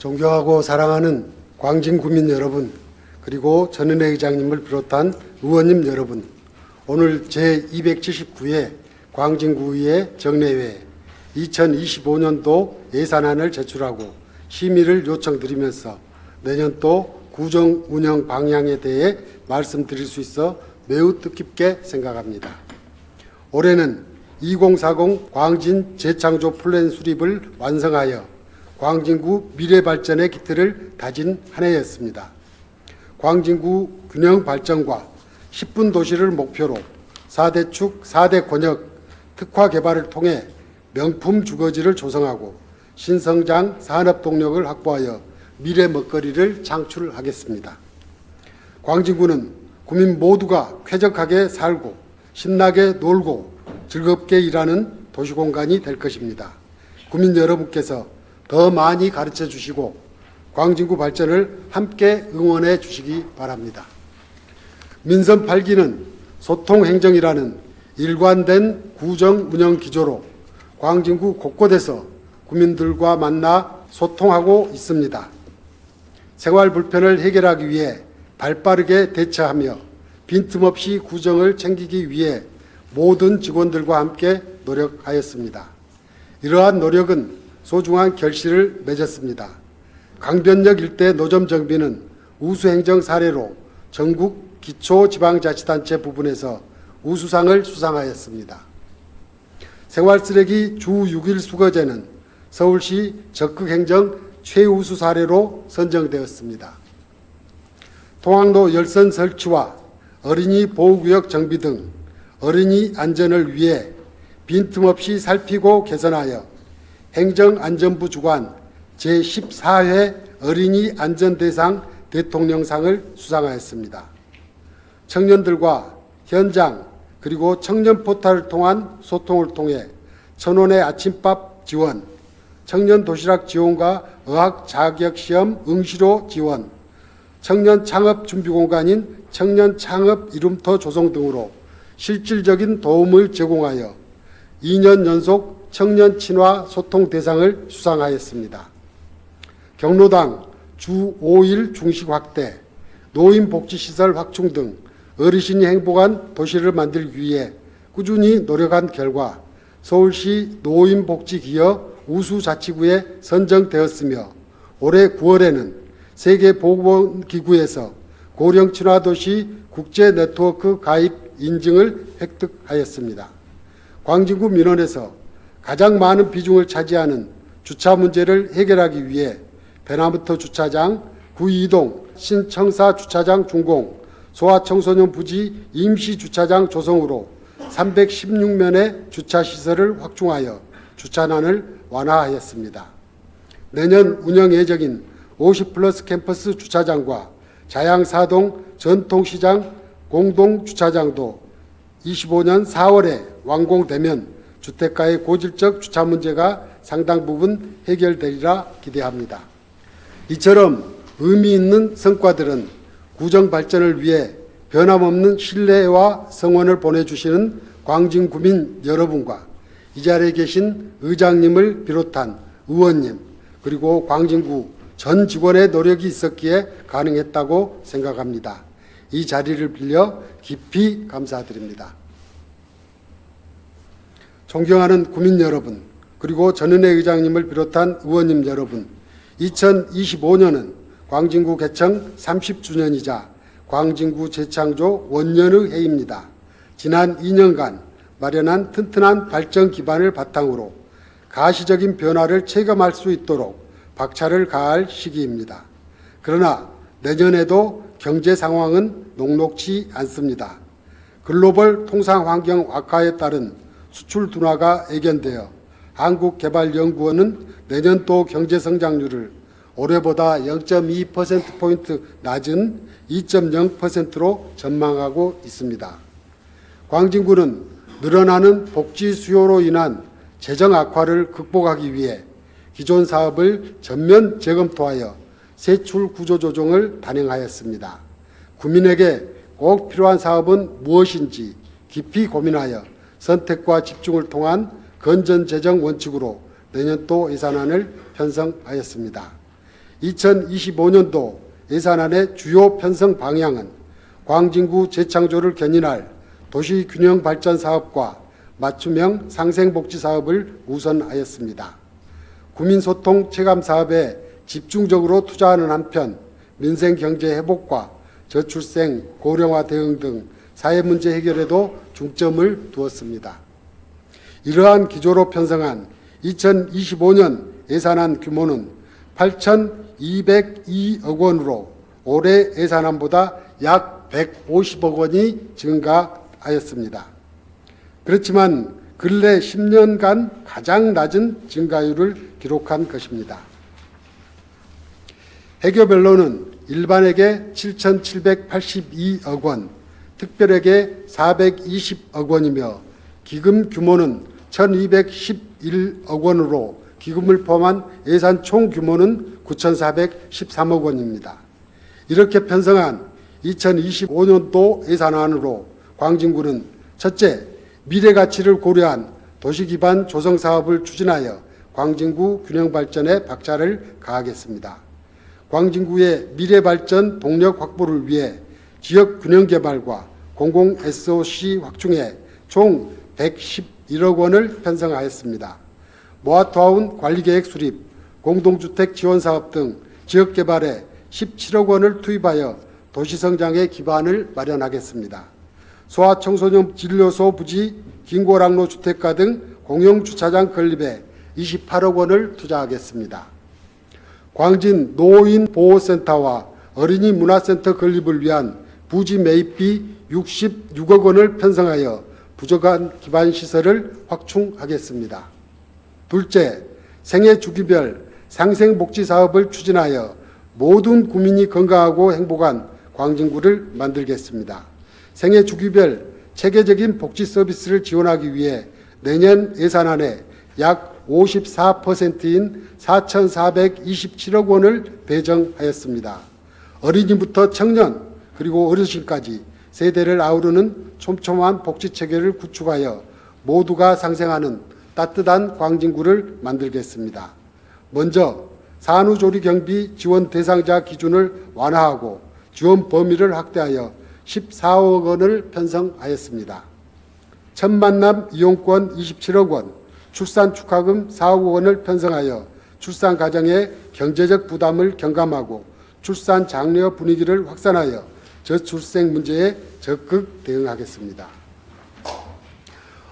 존경하고 사랑하는 광진구민 여러분, 그리고 전은혜 의장님을 비롯한 의원님 여러분, 오늘 제279회 광진구의회 정례회 2025년도 예산안을 제출하고 심의를 요청드리면서 내년도 구정 운영 방향에 대해 말씀드릴 수 있어 매우 뜻깊게 생각합니다. 올해는 2040 광진 재창조 플랜 수립을 완성하여 광진구 미래 발전의 기틀을 다진 한 해였습니다. 광진구 균형 발전과 10분 도시를 목표로 4대 축, 4대 권역 특화 개발을 통해 명품 주거지를 조성하고 신성장 산업 동력을 확보하여 미래 먹거리를 창출하겠습니다. 광진구는 구민 모두가 쾌적하게 살고 신나게 놀고 즐겁게 일하는 도시공간이 될 것입니다. 구민 여러분께서 더 많이 가르쳐 주시고 광진구 발전을 함께 응원해 주시기 바랍니다. 민선 8기는 소통행정이라는 일관된 구정 운영 기조로 광진구 곳곳에서 구민들과 만나 소통하고 있습니다. 생활 불편을 해결하기 위해 발빠르게 대처하며 빈틈없이 구정을 챙기기 위해 모든 직원들과 함께 노력하였습니다. 이러한 노력은 소중한 결실을 맺었습니다. 강변역 일대 노점 정비는 우수행정 사례로 전국 기초지방자치단체 부분에서 우수상을 수상하였습니다. 생활쓰레기 주 6일 수거제는 서울시 적극행정 최우수 사례로 선정되었습니다. 통학로 열선 설치와 어린이 보호구역 정비 등 어린이 안전을 위해 빈틈없이 살피고 개선하여 행정안전부 주관 제14회 어린이 안전대상 대통령상을 수상하였습니다. 청년들과 현장 그리고 청년 포털을 통한 소통을 통해 천원의 아침밥 지원, 청년 도시락 지원과 어학 자격시험 응시로 지원, 청년 창업 준비 공간인 청년 창업 이름터 조성 등으로 실질적인 도움을 제공하여 2년 연속 청년 친화 소통 대상을 수상하였습니다. 경로당 주 5일 중식 확대, 노인 복지시설 확충 등 어르신이 행복한 도시를 만들기 위해 꾸준히 노력한 결과 서울시 노인복지기업 우수자치구에 선정되었으며 올해 9월에는 세계보건기구에서 고령친화도시 국제네트워크 가입 인증을 획득하였습니다. 광진구 민원에서 가장 많은 비중을 차지하는 주차 문제를 해결하기 위해 배나무터 주차장, 구이동 신청사 주차장 준공, 소아청소년 부지 임시주차장 조성으로 316면의 주차시설을 확충하여 주차난을 완화하였습니다. 내년 운영 예정인 50플러스 캠퍼스 주차장과 자양사동 전통시장 공동주차장도 25년 4월에 완공되면 주택가의 고질적 주차 문제가 상당 부분 해결되리라 기대합니다. 이처럼 의미 있는 성과들은 구정 발전을 위해 변함없는 신뢰와 성원을 보내주시는 광진구민 여러분과 이 자리에 계신 의장님을 비롯한 의원님 그리고 광진구 전 직원의 노력이 있었기에 가능했다고 생각합니다. 이 자리를 빌려 깊이 감사드립니다. 존경하는 구민 여러분 그리고 전은혜 의장님을 비롯한 의원님 여러분, 2025년은 광진구 개청 30주년이자 광진구 재창조 원년의 해입니다. 지난 2년간 마련한 튼튼한 발전 기반을 바탕으로 가시적인 변화를 체감할 수 있도록 박차를 가할 시기입니다. 그러나 내년에도 경제 상황은 녹록지 않습니다. 글로벌 통상 환경 악화에 따른 수출 둔화가 예견되어 한국개발연구원은 내년도 경제 성장률을 올해보다 0.2%포인트 낮은 2.0%로 전망하고 있습니다. 광진구는 늘어나는 복지 수요로 인한 재정 악화를 극복하기 위해 기존 사업을 전면 재검토하여 세출 구조 조정을 단행하였습니다. 구민에게 꼭 필요한 사업은 무엇인지 깊이 고민하여 선택과 집중을 통한 건전 재정 원칙으로 내년도 예산안을 편성하였습니다. 2025년도 예산안의 주요 편성 방향은 광진구 재창조를 견인할 도시균형 발전 사업과 맞춤형 상생복지 사업을 우선하였습니다. 구민소통 체감 사업에 집중적으로 투자하는 한편 민생 경제 회복과 저출생, 고령화 대응 등 사회 문제 해결에도 중점을 두었습니다. 이러한 기조로 편성한 2025년 예산안 규모는 8,202억 원으로 올해 예산안보다 약 150억 원이 증가하였습니다. 그렇지만 근래 10년간 가장 낮은 증가율을 기록한 것입니다. 해교별로는 일반에게 7,782억 원, 특별에게 420억 원이며 기금 규모는 1,211억 원으로 기금을 포함한 예산 총 규모는 9,413억 원입니다. 이렇게 편성한 2025년도 예산안으로 광진구는 첫째, 미래 가치를 고려한 도시 기반 조성 사업을 추진하여 광진구 균형 발전에 박차를 가하겠습니다. 광진구의 미래 발전 동력 확보를 위해 지역 균형 개발과 공공 SOC 확충에 총 111억 원을 편성하였습니다. 모아타운 관리계획 수립, 공동주택 지원 사업 등 지역 개발에 17억 원을 투입하여 도시성장의 기반을 마련하겠습니다. 소아청소년 진료소 부지, 긴고락로 주택가 등 공영주차장 건립에 28억 원을 투자하겠습니다. 광진 노인보호센터와 어린이 문화센터 건립을 위한 부지 매입비 66억 원을 편성하여 부족한 기반시설을 확충하겠습니다. 둘째, 생애 주기별 상생복지 사업을 추진하여 모든 구민이 건강하고 행복한 광진구를 만들겠습니다. 생애 주기별 체계적인 복지 서비스를 지원하기 위해 내년 예산안에 약 54%인 4,427억 원을 배정하였습니다. 어린이부터 청년 그리고 어르신까지 세대를 아우르는 촘촘한 복지체계를 구축하여 모두가 상생하는 따뜻한 광진구를 만들겠습니다. 먼저 산후조리경비 지원 대상자 기준을 완화하고 지원 범위를 확대하여 14억 원을 편성하였습니다. 첫 만남 이용권 27억 원, 출산 축하금 4억 원을 편성하여 출산 가정의 경제적 부담을 경감하고 출산 장려 분위기를 확산하여 저출생 문제에 적극 대응하겠습니다.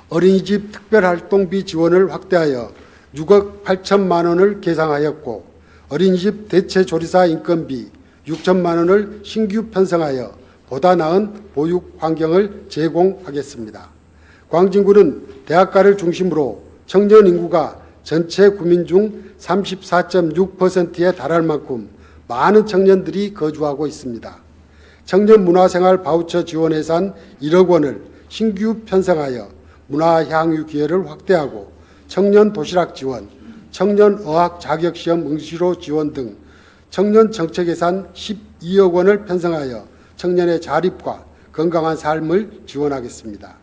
어린이집 특별활동비 지원을 확대하여 6억 8천만 원을 계상하였고 어린이집 대체조리사 인건비 6천만 원을 신규 편성하여 보다 나은 보육 환경을 제공하겠습니다. 광진구는 대학가를 중심으로 청년 인구가 전체 구민 중 34.6%에 달할 만큼 많은 청년들이 거주하고 있습니다. 청년 문화생활 바우처 지원 예산 1억 원을 신규 편성하여 문화향유 기회를 확대하고 청년 도시락 지원, 청년 어학 자격시험 응시로 지원 등 청년 정책 예산 12억 원을 편성하여 청년의 자립과 건강한 삶을 지원하겠습니다.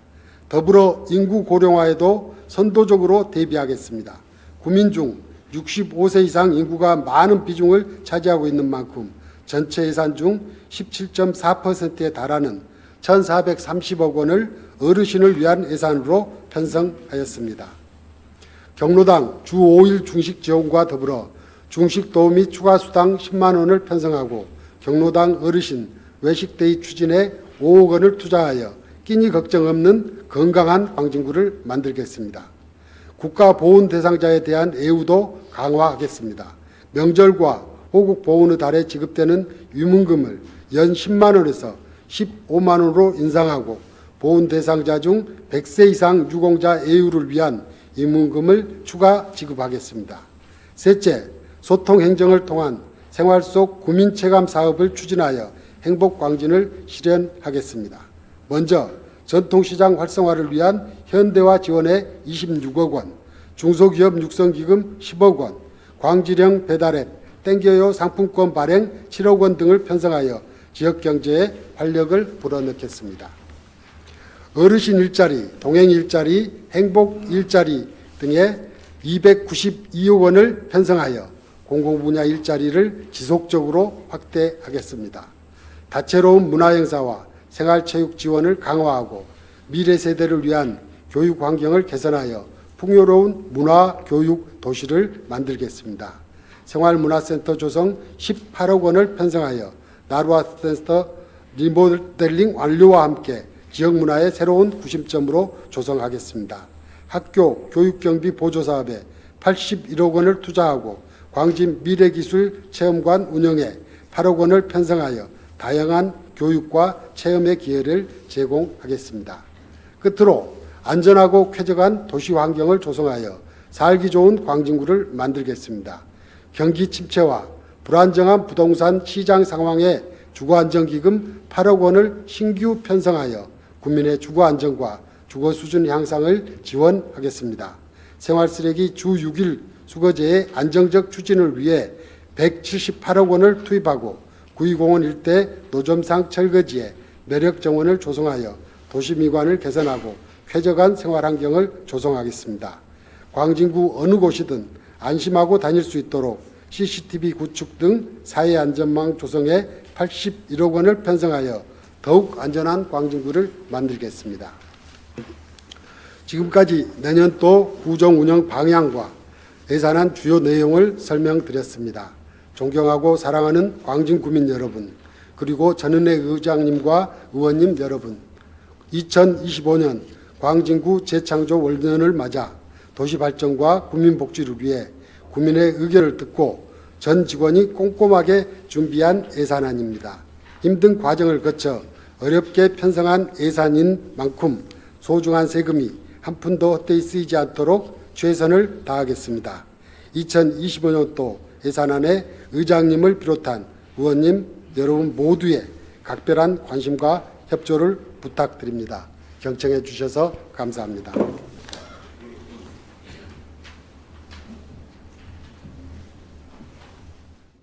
더불어 인구 고령화에도 선도적으로 대비하겠습니다. 구민 중 65세 이상 인구가 많은 비중을 차지하고 있는 만큼 전체 예산 중 17.4%에 달하는 1,430억 원을 어르신을 위한 예산으로 편성하였습니다. 경로당 주 5일 중식 지원과 더불어 중식 도우미 추가 수당 10만 원을 편성하고 경로당 어르신 외식데이 추진에 5억 원을 투자하여 끼니 걱정 없는 건강한 광진구를 만들겠습니다. 국가 보훈 대상자에 대한 예우도 강화하겠습니다. 명절과 호국 보훈의 달에 지급되는 유문금을 연 10만 원에서 15만 원으로 인상하고 보훈 대상자 중 100세 이상 유공자 예우를 위한 유문금을 추가 지급하겠습니다. 셋째, 소통 행정을 통한 생활 속 구민 체감 사업을 추진하여 행복 광진을 실현하겠습니다. 먼저 전통시장 활성화를 위한 현대화 지원에 26억 원, 중소기업 육성기금 10억 원, 광질형 배달앱, 땡겨요 상품권 발행 7억 원 등을 편성하여 지역경제에 활력을 불어넣겠습니다. 어르신 일자리, 동행 일자리, 행복 일자리 등에 292억 원을 편성하여 공공분야 일자리를 지속적으로 확대하겠습니다. 다채로운 문화행사와 생활체육 지원을 강화하고 미래 세대를 위한 교육 환경을 개선하여 풍요로운 문화교육 도시를 만들겠습니다. 생활문화센터 조성 18억 원을 편성하여 나루아센터 리모델링 완료와 함께 지역문화의 새로운 구심점으로 조성하겠습니다. 학교 교육경비 보조사업에 81억 원을 투자하고 광진 미래기술 체험관 운영에 8억 원을 편성하여 다양한 교육과 체험의 기회를 제공하겠습니다. 끝으로 안전하고 쾌적한 도시 환경을 조성하여 살기 좋은 광진구를 만들겠습니다. 경기 침체와 불안정한 부동산 시장 상황에 주거안정기금 8억 원을 신규 편성하여 국민의 주거안정과 주거 수준 향상을 지원하겠습니다. 생활쓰레기 주 6일 수거제의 안정적 추진을 위해 178억 원을 투입하고 구이공원 일대 노점상 철거지에 매력정원을 조성하여 도시미관을 개선하고 쾌적한 생활환경을 조성하겠습니다. 광진구 어느 곳이든 안심하고 다닐 수 있도록 CCTV 구축 등 사회안전망 조성에 81억 원을 편성하여 더욱 안전한 광진구를 만들겠습니다. 지금까지 내년도 구정운영 방향과 예산안 주요 내용을 설명드렸습니다. 존경하고 사랑하는 광진구민 여러분, 그리고 전은혜 의장님과 의원님 여러분, 2025년 광진구 재창조 월년을 맞아 도시발전과 국민복지를 위해 국민의 의견을 듣고 전 직원이 꼼꼼하게 준비한 예산안입니다. 힘든 과정을 거쳐 어렵게 편성한 예산인 만큼 소중한 세금이 한 푼도 헛되이 쓰이지 않도록 최선을 다하겠습니다. 2025년도 예산안에 의장님을 비롯한 의원님 여러분 모두의 각별한 관심과 협조를 부탁드립니다. 경청해 주셔서 감사합니다.